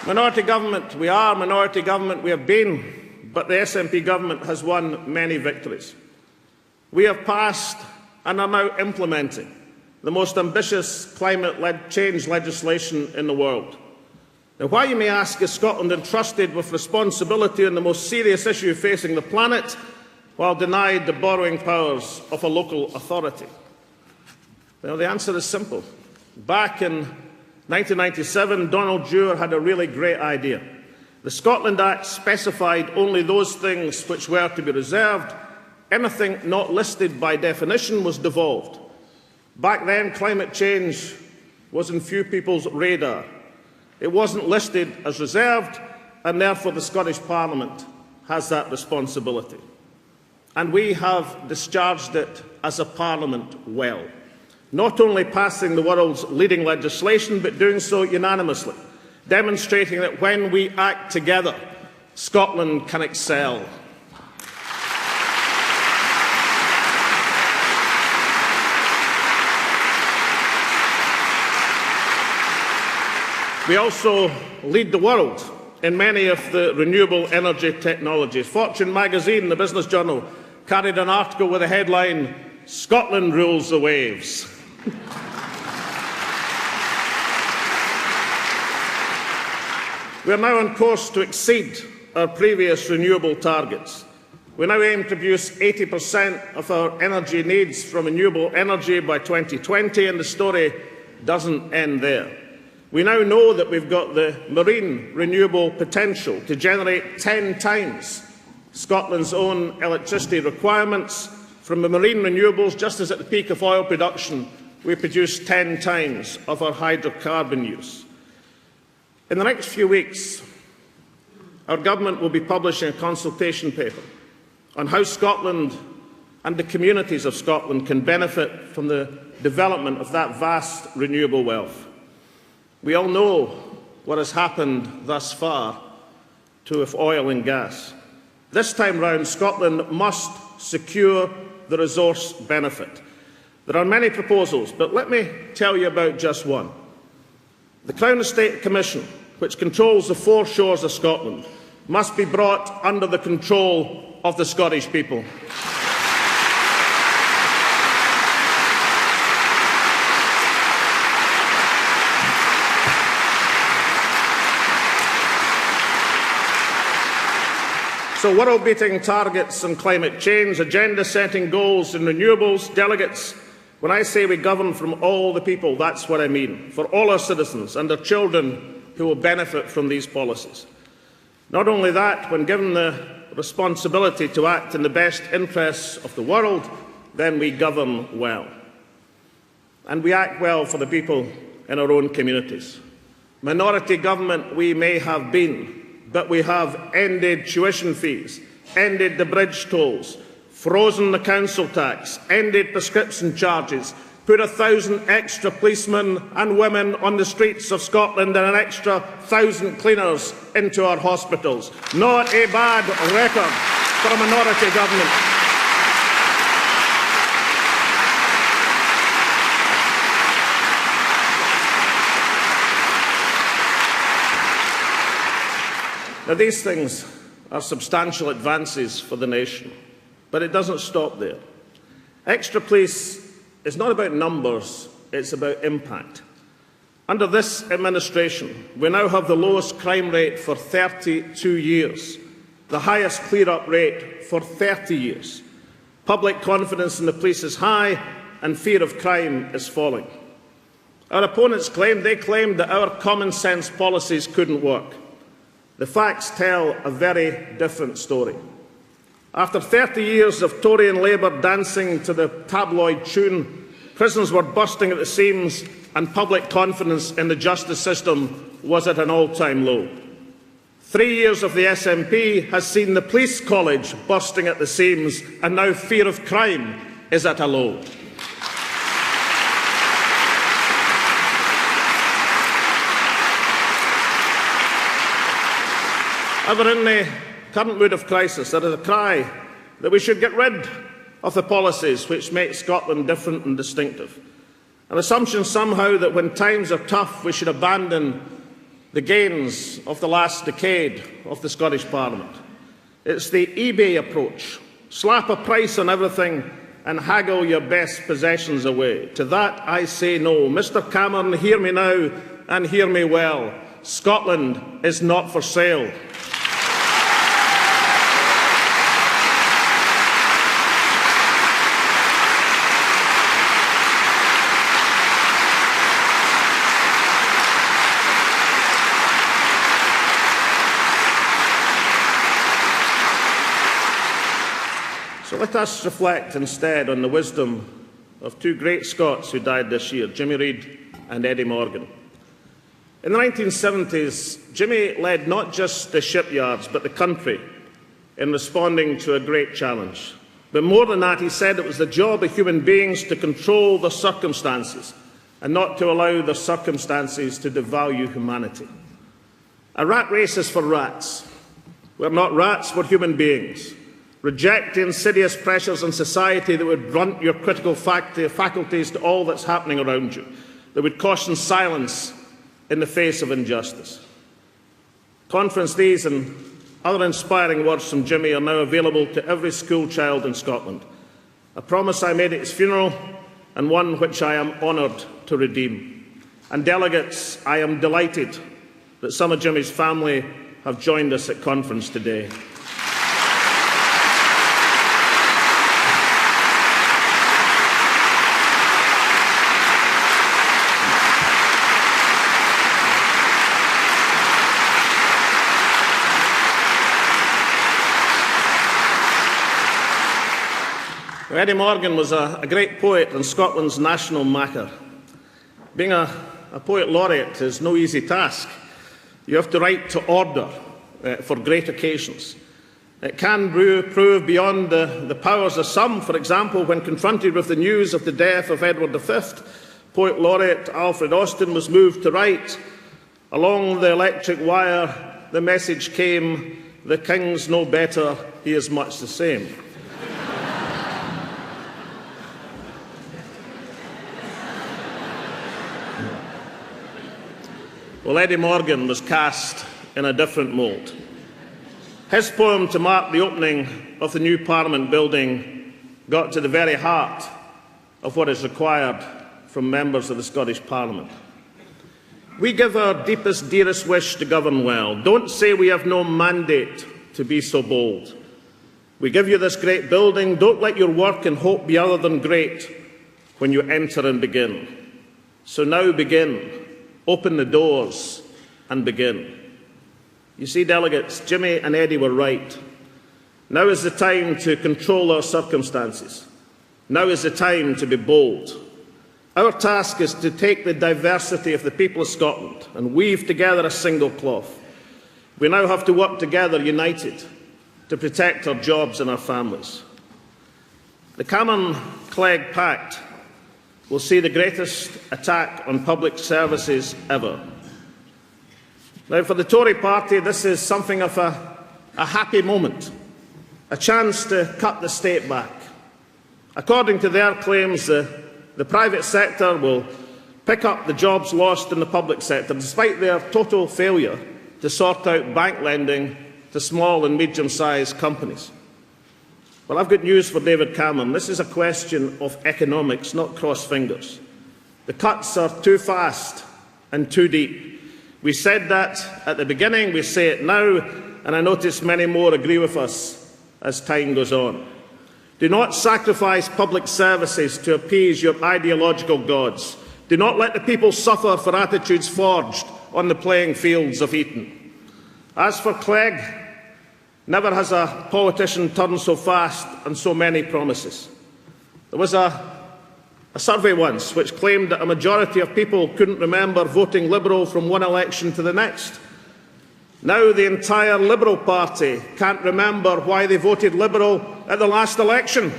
Minority government, we are minority government, we have been, but the SNP government has won many victories. We have passed and are now implementing the most ambitious climate change legislation in the world. Now, why, you may ask, is Scotland entrusted with responsibility on the most serious issue facing the planet, while denied the borrowing powers of a local authority? Well, the answer is simple. Back in 1997, Donald Dewar had a really great idea. The Scotland Act specified only those things which were to be reserved. Anything not listed by definition was devolved. Back then, climate change was in few people's radar. It wasn't listed as reserved, and therefore the Scottish Parliament has that responsibility. And we have discharged it as a Parliament well, not only passing the world's leading legislation, but doing so unanimously, demonstrating that when we act together, Scotland can excel. We also lead the world in many of the renewable energy technologies. Fortune magazine, the business journal, carried an article with the headline, "Scotland rules the waves." We are now on course to exceed our previous renewable targets. We now aim to produce 80% of our energy needs from renewable energy by 2020, and the story doesn't end there. We now know that we've got the marine renewable potential to generate 10 times Scotland's own electricity requirements from the marine renewables, just as at the peak of oil production we produce 10 times of our hydrocarbon use. In the next few weeks, our government will be publishing a consultation paper on how Scotland and the communities of Scotland can benefit from the development of that vast renewable wealth. We all know what has happened thus far with oil and gas. This time round, Scotland must secure the resource benefit. There are many proposals, but let me tell you about just one. The Crown Estate Commission, which controls the four shores of Scotland, must be brought under the control of the Scottish people. So, world-beating targets on climate change, agenda-setting goals in renewables, delegates, when I say we govern from all the people, that's what I mean, for all our citizens and their children who will benefit from these policies. Not only that, when given the responsibility to act in the best interests of the world, then we govern well. And we act well for the people in our own communities. Minority government we may have been, but we have ended tuition fees, ended the bridge tolls, frozen the council tax, ended prescription charges, put 1,000 extra policemen and women on the streets of Scotland and an extra 1,000 cleaners into our hospitals. Not a bad record for a minority government. Now, these things are substantial advances for the nation, but it doesn't stop there. Extra police is not about numbers, it's about impact. Under this administration, we now have the lowest crime rate for 32 years, the highest clear-up rate for 30 years. Public confidence in the police is high and fear of crime is falling. Our opponents claimed that our common-sense policies couldn't work. The facts tell a very different story. After 30 years of Tory and Labour dancing to the tabloid tune, prisons were bursting at the seams and public confidence in the justice system was at an all-time low. 3 years of the SNP has seen the police college bursting at the seams, and now fear of crime is at a low. However, in the current mood of crisis, there is a cry that we should get rid of the policies which make Scotland different and distinctive. An assumption somehow that when times are tough we should abandon the gains of the last decade of the Scottish Parliament. It's the eBay approach. Slap a price on everything and haggle your best possessions away. To that I say no. Mr Cameron, hear me now and hear me well. Scotland is not for sale. So let us reflect instead on the wisdom of two great Scots who died this year, Jimmy Reid and Eddie Morgan. In the 1970s, Jimmy led not just the shipyards but the country in responding to a great challenge. But more than that, he said it was the job of human beings to control their circumstances and not to allow their circumstances to devalue humanity. A rat race is for rats. We're not rats, we're human beings. Reject the insidious pressures in society that would blunt your critical faculties to all that's happening around you, that would caution silence in the face of injustice. Conference these and other inspiring words from Jimmy are now available to every school child in Scotland. A promise I made at his funeral and one which I am honoured to redeem. And delegates, I am delighted that some of Jimmy's family have joined us at conference today. Eddie Morgan was a great poet and Scotland's national macker. Being a poet laureate is no easy task. You have to write to order for great occasions. It can prove beyond the powers of some. For example, when confronted with the news of the death of Edward V, poet laureate Alfred Austin was moved to write, "Along the electric wire the message came, the king's no better, he is much the same." Well, Eddie Morgan was cast in a different mould. His poem to mark the opening of the new Parliament building got to the very heart of what is required from members of the Scottish Parliament. We give our deepest, dearest wish to govern well. Don't say we have no mandate to be so bold. We give you this great building. Don't let your work and hope be other than great when you enter and begin. So now begin. Open the doors and begin. You see, delegates, Jimmy and Eddie were right. Now is the time to control our circumstances. Now is the time to be bold. Our task is to take the diversity of the people of Scotland and weave together a single cloth. We now have to work together, united, to protect our jobs and our families. The Cameron-Clegg Pact will see the greatest attack on public services ever. Now, for the Tory party, this is something of a happy moment, a chance to cut the state back. According to their claims, the private sector will pick up the jobs lost in the public sector, despite their total failure to sort out bank lending to small and medium-sized companies. Well, I've got news for David Cameron. This is a question of economics, not cross fingers. The cuts are too fast and too deep. We said that at the beginning, we say it now, and I notice many more agree with us as time goes on. Do not sacrifice public services to appease your ideological gods. Do not let the people suffer for attitudes forged on the playing fields of Eton. As for Clegg, never has a politician turned so fast on so many promises. There was a survey once which claimed that a majority of people couldn't remember voting Liberal from one election to the next. Now the entire Liberal Party can't remember why they voted Liberal at the last election.